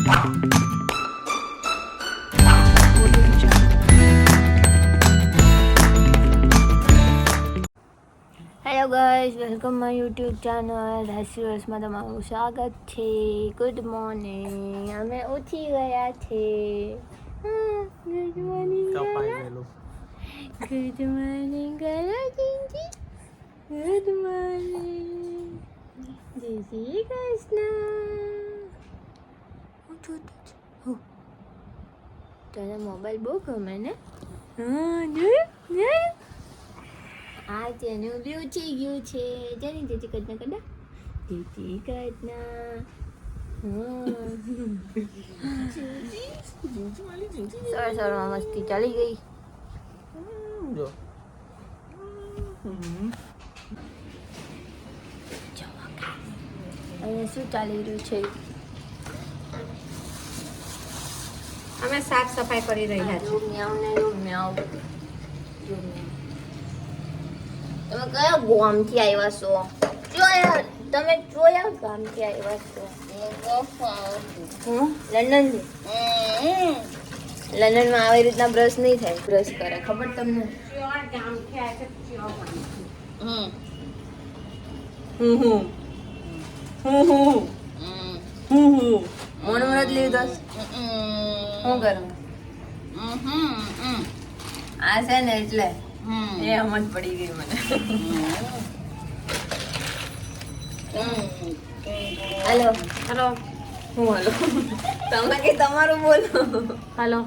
Hello guys, welcome my YouTube channel. હાસ્યવર્સમાં તમારું સ્વાગત છે. Good morning. અમે ઉઠી ગયા છે. Good morning. ગુડ મોર્નિંગ જીજી. Good morning. જય શ્રી કૃષ્ણ. તને મોબાઈલ બહુ ગમે ને? હા, જોયું. આ જેનું બી ઉઠી ગયું છે. જેની જેથી કદના કદા જેથી કદના સવારમાં મસ્તી ચાલી ગઈ. અહીંયા શું ચાલી રહ્યું છે? અમે સાફ સફાઈ કરી રહ્યા છીએ. તમે કયા ગામથી આવ્યા છો? તમે કયા ગામથી આવ્યા છો? લંડનથી. લંડનમાં આવી રીતના બ્રશ નહીં થાય. બ્રશ કરે ખબર તમને? મોણ જ લીધો. શું કરું? આ છે ને એટલે એ સમજ પડી ગઈ મને. હેલો હલો હું હલો તમે કે તમારું બોલો. હલો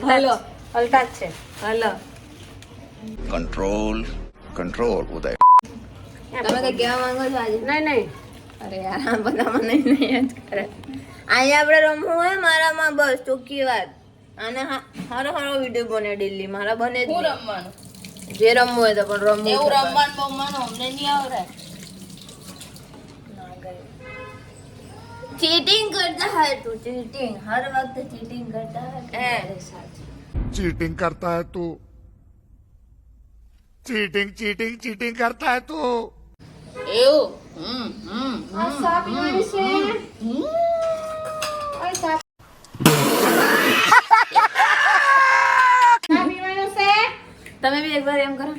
હલો પલટા જ છે. હલો કંટ્રોલ ઉદય. તમે કઈ કહેવા માંગો છો આજે? નહીં અરે યાર આ બધામાં નહીં જ કરે. અહીંયા આપણે રમવું હોય મારામાં બસ ચોખ્ખી વાત. અને હારો વિડીયો બને ડેલી મારા બને જ નહીં. રમવાનું જે રમવું હોય તો પણ રમવું. એવું રમવાનું અમને નહીં આવડે. चीटिंग करता है तू. चीटिंग हर वक्त चीटिंग करता है मेरे साथ. चीटिंग करता है तू. चीटिंग करता है तू. એવું ચા પીવાની છે. ચા પીવાનું છે. તમે બી એકવાર એમ કરો.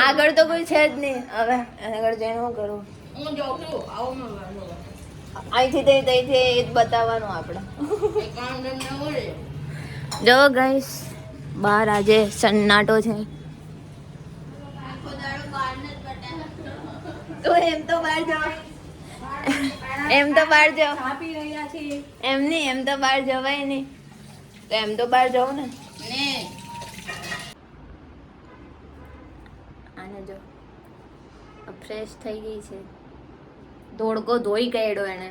આગળ તો કોઈ છે જ નહીં. હવે આગળ જઈને શું કરું? હું જોઉં છું. આવું અહીંથી ત્યાંથી એ જ બતાવવાનું આપણે. કામ ન હોય. જો ગાઈસ બહાર આજે સન્નાટો છે. તો એમ તો બહાર જાવ. એમ તો બહાર જાવ. ચા પી રહ્યા છીએ. એમ નહીં, એમ તો બહાર જવાય નહીં. તો એમ તો બહાર જાવ ને. ને આને જો ફ્રેશ થઈ ગઈ છે. ધોળકો ધોઈ કાઢ્યો એને.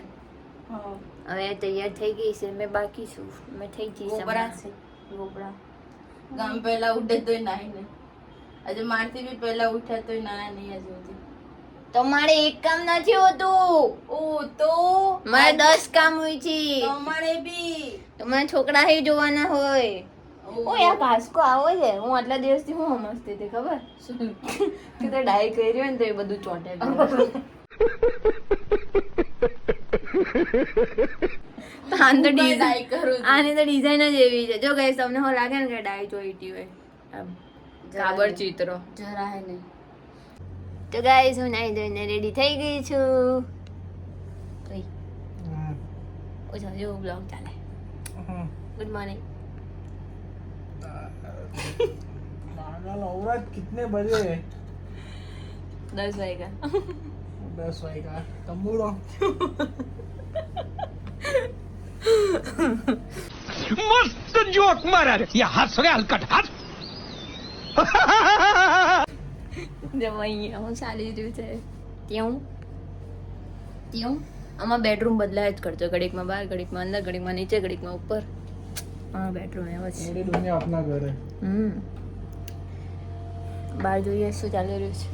હવે તૈયાર થઈ ગઈ છે. મેં બાકી છું. મેં થઈ જઈશ. ગોબરા છે. ગોબરા ગામ પહેલા ઉઠે તોય નાહી ને. આજે મારથી બી પહેલા ઉઠ્યા તોય ના નહીં હજુ સુધી. તમારે એક કામ નથી હોતું. ઓ તો મારે 10 કામ હોય છે. તમારે બી તમારે છોકરા હી જોવાના હોય. ઓ યાર કાસ્કો આવો છે. હું આટલા દિવસથી હું સમજતી હતી ખબર? તું તો ડાય કરી હોય ને તો એ બધું ચોંટે. આની તો ડિઝાઇન જ એવી છે. જો ગાઈસ તમને હો લાગે ને કે ડાય ચોઈટી હોય કાબર ચિત્રો જરા હે નહીં. તો ગાઈસ હું નાઈ ધોઈને રેડી થઈ ગઈ છું. ઓછો જેવો બ્લોગ ચાલે. Good morning. कितने बजे? 10 वागा. 10 वागा. तंबूरो. मस्त जोक मारा रे. या हंस रे हलकट हंस. જો અહીંયા હું ચાલી રહ્યું છે ત્યાં આમાં બેડરૂમ બદલાય જ કરજો. ઘડીકમાં બહાર, ઘડીકમાં અંદર, ઘડીકમાં નીચે, ઘડીકમાં ઉપર. હા બેડરૂમ એવો છે. मेरी दुनिया अपना घर है. બહાર જોઈએ શું ચાલી રહ્યું છે.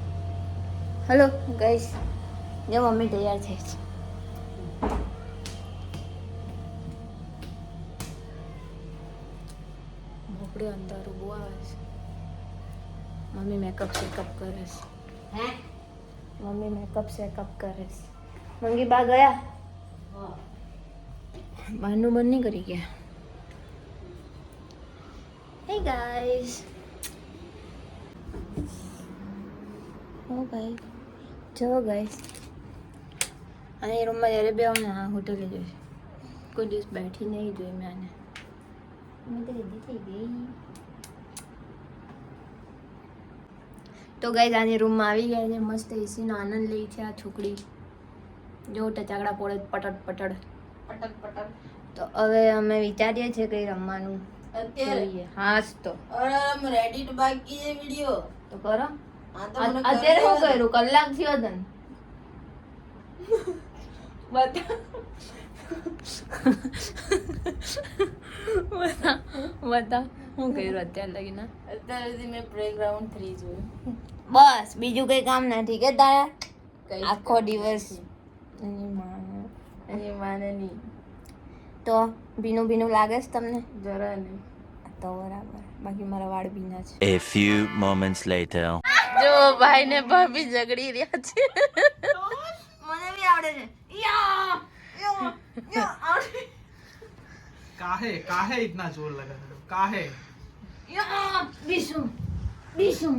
હલો ગાઈસ, જો મમ્મી તૈયાર થઈ છે. ભોપડે અંધારું બહુ આવે છે. મમ્મી મેકઅપ સેકઅપ કરે છે. હે મમ્મી મેકઅપ સેકઅપ કરે છે. મંગી બા ગયા બહારનું બંધ નહીં કરી ગયા. હે ગાઈસ ઓ ગાઈસ જો ગાઈસ અને એ રૂમમાં જ્યારે બે આવું ને આ હોટલે જોઈશે. કોઈ દિવસ બેઠી નહીં જોઈ મેં આને. મેં તો રેડી થઈ ગઈ. તો ગાઈસ આજે રૂમમાં આવી ગયા છે. મસ્ત એસીનો આનંદ લે છે આ છોકરી. જો ટચાકડા પોળે પટડ પટડ. પટક પટક. તો હવે અમે વિચારીએ છીએ કંઈ રમવાનું અત્યારે જોઈએ. હાસ તો રેડી ટુ બાકી છે વિડિયો. તો કરો. હા તો મને અત્યારે શું કર્યું? કલાક થયો તને બતા બતા શું કર્યું અત્યારે લગીને? અત્યાર સુધી મેં પ્લેગ્રાઉન્ડ 3 જોયું. બસ બીજું કઈ કામ નથી કે તારા? કઈ આખો દિવસ એની માને નહીં. તો ભીનું ભીનું લાગે છે તમને? જરા નહીં. તો બરાબર. બાકી મારા વાળ ભીના છે. A few moments later. જો ભાઈ ને ભાભી ઝઘડી રહ્યા છે. મને બી આવડે છે. काहे काहे इतना जोर लगा रहे हो? काहे બીસું બીસું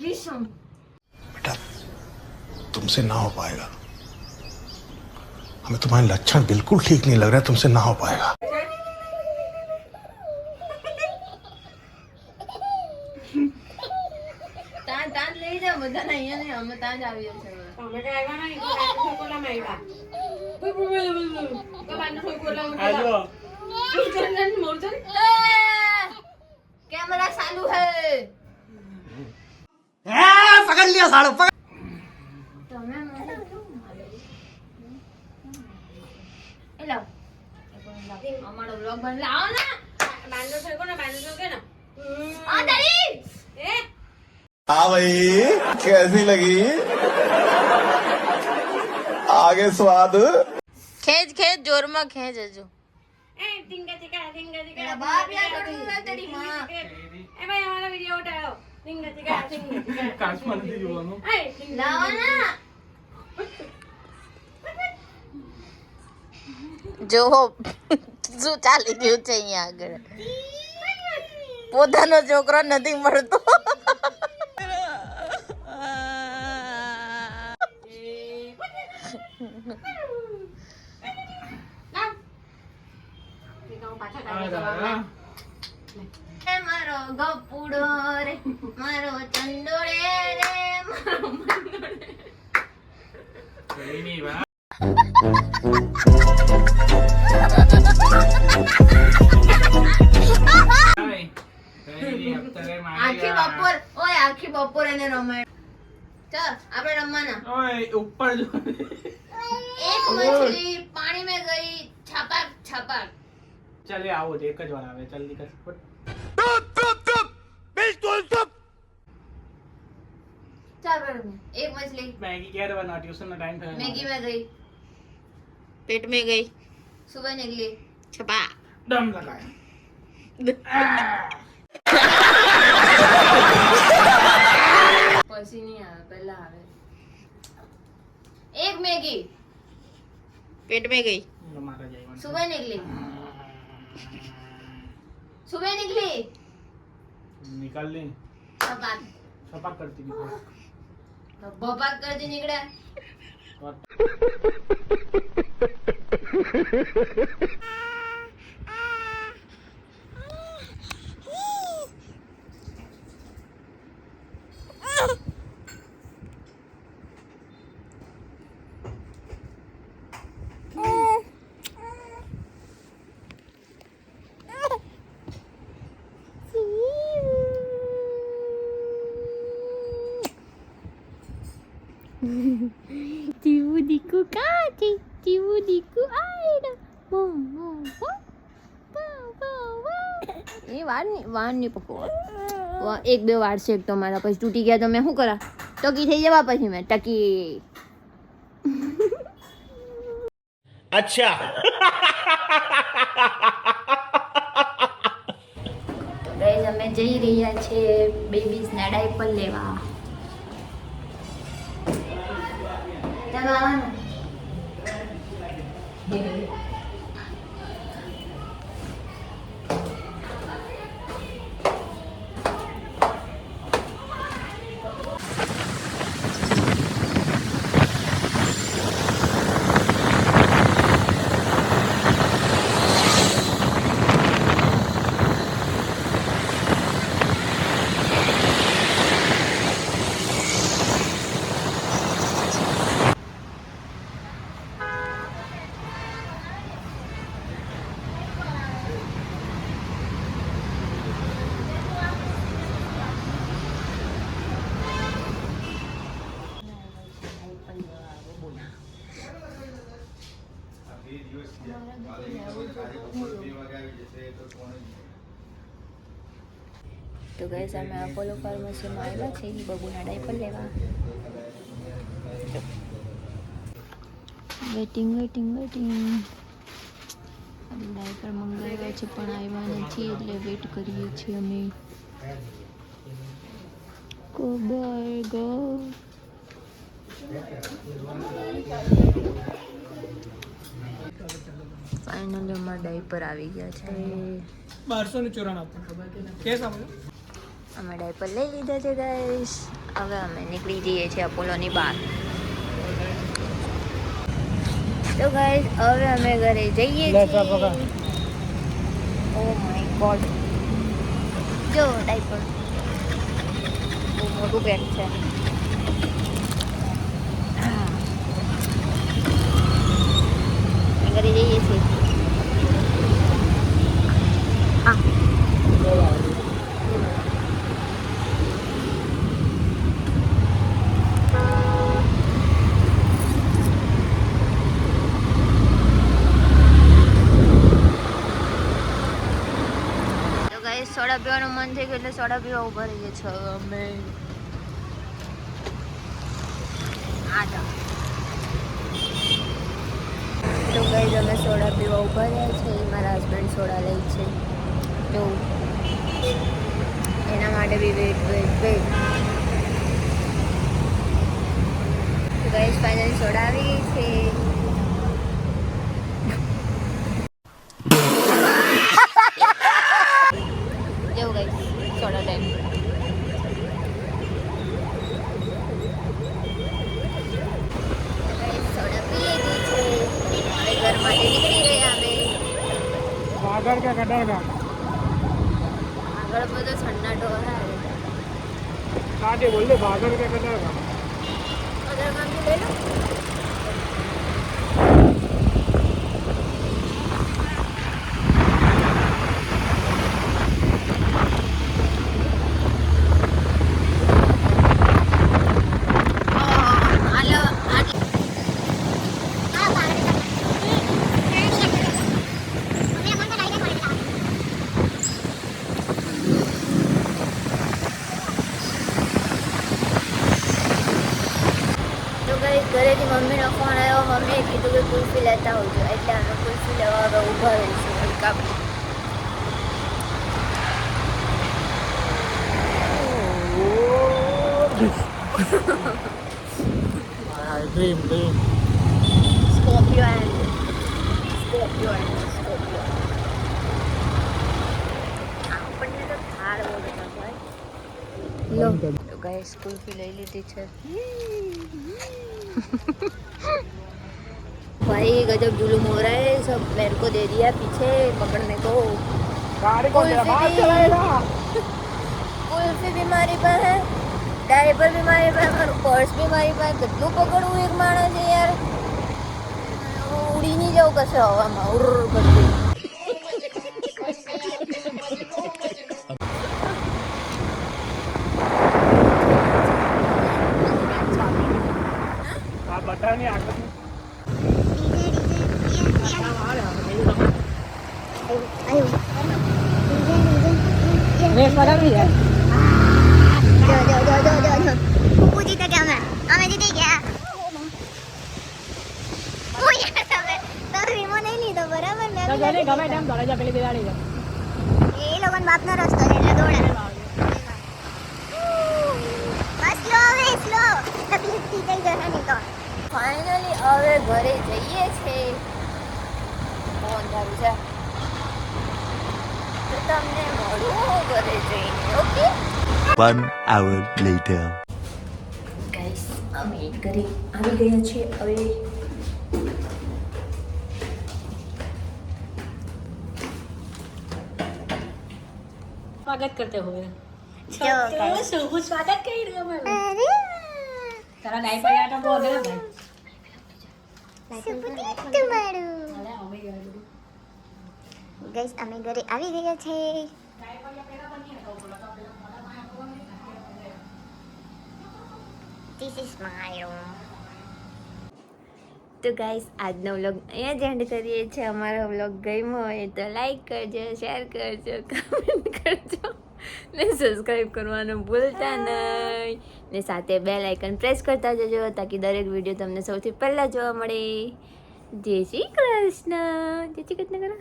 બીસું. बेटा तुमसे ना हो पाएगा. हमें तुम्हारे लक्षण बिल्कुल ठीक नहीं लग रहा है. तुमसे ना हो पाएगा. તાન લઈ જાઓ બધાને. અહીંયા નહીં, અમે ત્યાં જ આવીએ છીએ. તમે તો આવ્યા નહીં તો બાજુ કોઈ કોલામાં આવ્યા તો બાજુ કોઈ કોલામાં आजो कैमरा चालू है. पकड़ लिया साड़ो पकड़. તમે મને કેવું મારે? એ લાવ. અમારો વ્લોગ બન લાવો ને. બાંધો છો ને આ તારી એ हाँ भाई कैसी लगी आगे स्वाद ખેંચ ખેંચ જોરમાં ખેંચ હજુ. એ ટીંગા ટીંગા એના બાપ યાર થોડું ના તેરી માં. એ ભાઈ અમારો વિડિયો ઉતારો ટીંગા ટીંગા કાચમાં નથી જોવાનું. એ ટીંગા લાવો ના. જો શું ચાલી રહ્યું છે અહીંયા આગળ. પોતાનો છોકરો નથી મળતો. એ મારો ગપુડો રે મારો ચંદોડે રે મારો મંદોડે. कहीं नहीं बा. આખી બપોર ઓય આખી બપોર એને રમાય. ચાલ આપણે રમવાના. ओए ऊपर जो એક મછલી પાણી में गई छपाक छपाक. चले आओ एक ज વાર આવે જલ્દી કર. ચાલ બરાબર. એક મछली मैगी क्या बना ट्यूशन में टाइम था. मैगी में गई પેટ में ગઈ. सुबह निकली છપા. दम लगाया. પછી નહીં આવે પહેલા આવે. एक मैगी પેટ में ગઈ. मारा जाए. सुबह निकली सुबह निकली निकाल ले. छपाक छपाक करती थी. भपाक करती निकले. Tiudiku kaki, tiudiku aida. એ વાર નહીં પકવો. એક બે વાર છે તો મારા પછી તૂટી ગયા તો મેં શું કરા? ટકી થઈ જવા પછી મેં ટકી. अच्छा તો ગઈ ગાઈઝ અમે જઈ રહ્યા છીએ બેબીઝના ડાયપર લેવા. તમે આવવાનું? તો ગાઈસ અમે અપોલો ફાર્મસીમાં આવ્યા છીએ બબુના ડાયપર લેવા. વેટિંગ ડાયપર મંગાવ્યા છે પણ આવ્યા નથી એટલે વેઇટ કરીએ છીએ અમે. ફાઇનલી અમારા ડાયપર આવી ગયા છે. 1294 અમે ડાયપર લઈ લીધા છે ગાઈસ. હવે અમે નીકળી જઈએ છીએ અપોલોની બહાર. તો ગાઈસ હવે અમે ઘરે જઈએ છીએ. ઓ માય ગોડ, જો ડાયપર બહુ મોટું પેક છે. ઘરે જઈએ છીએ. હા સોડા પીવાનું મન થઈ ગયું એટલે સોડા પીવા ઉભા રહીએ છીએ અમે. તો ગાઈસ અમે સોડા પીવા ઉભા રહ્યા છે. મારા હસબન્ડ સોડા લે છે તો એના માટે બી વેઇટ. તો ગાઈસ ફાઇનલી સોડા આવી ગઈ છે. જો ગાઈસ સોડા ટાઈમ. સોડા પી લીધી છે. હવે ઘર માટે નીકળી રહ્યા અમે. भागर का कटर का આગળ બધો સન્નાટો હે. काटे बोल दे भागर का कटर का અગર કામ લઈ લો. ઘરેથી મમ્મીનો ફોન આવ્યો. મમ્મીએ કીધું કે કુલ્ફી લેતા આવજો એટલે અમે કુલ્ફી લેવા હવે ઊભા રહીશું. હલકા ड्रीम સ્કોર્પિયો આપણને તો થાળ બહુ બધા ભાઈ. લો તો ગાઈસ કુલ્ફી લઈ લીધી છે. भाई गजब जुलूम हो रहा है. सब मेरे को दे दिया पीछे पकड़ने को. गाड़ी को मेरा बाप चलाएगा. कुल्फी भी मारी पर है, डायपर भी मारी पर है, पर्स भी मारी पर है. કેટલું પકડવું એક માણસે યાર. ઉડી નહીં જાવ કશે હવામાં. ઉર કરતી. आप बता नहीं आगे બરાબર ને એ લોકો પણ બાપનો રસ્તો છે એટલે દોડા. બસ સ્લો હવે સ્લો. તકલીફ થઈ ગઈ જશે નહીં તો. ફાઇનલી હવે ઘરે જઈએ છે. બહુ અંધારું છે. તો તમને મળું ઘરે જઈને. Okay 1 hour later. ગાઈસ અમે ઘરે આવી ગયા છીએ હવે. स्वागत करते हुए જો guys. शुभ स्वागत कही रहे मैं અરે तारा गाय पर आटा बहुत है ना भाई સુપુતી તમારું. अरे हमें गया ગાઈસ અમે ઘરે આવી ગયા છે. This is my room. તો ગાઈસ આજનો વ્લોગ અહીંયા જ એન્ડ કરીએ છીએ. અમારો વ્લોગ ગમ્યો હોય તો લાઈક કરજો, શેર કરજો, કમેન્ટ કરજો ને સબસ્ક્રાઈબ કરવાનું ભૂલતા નહીં. ને સાથે બેલ આઇકન પ્રેસ કરતા જજો તાકી દરેક વિડીયો તમને સૌથી પહેલાં જોવા મળે. જય શ્રી કૃષ્ણ. જય શ્રી કૃષ્ણ કરો.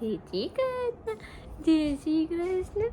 જય શ્રી કૃષ્ણ. જય શ્રી કૃષ્ણ.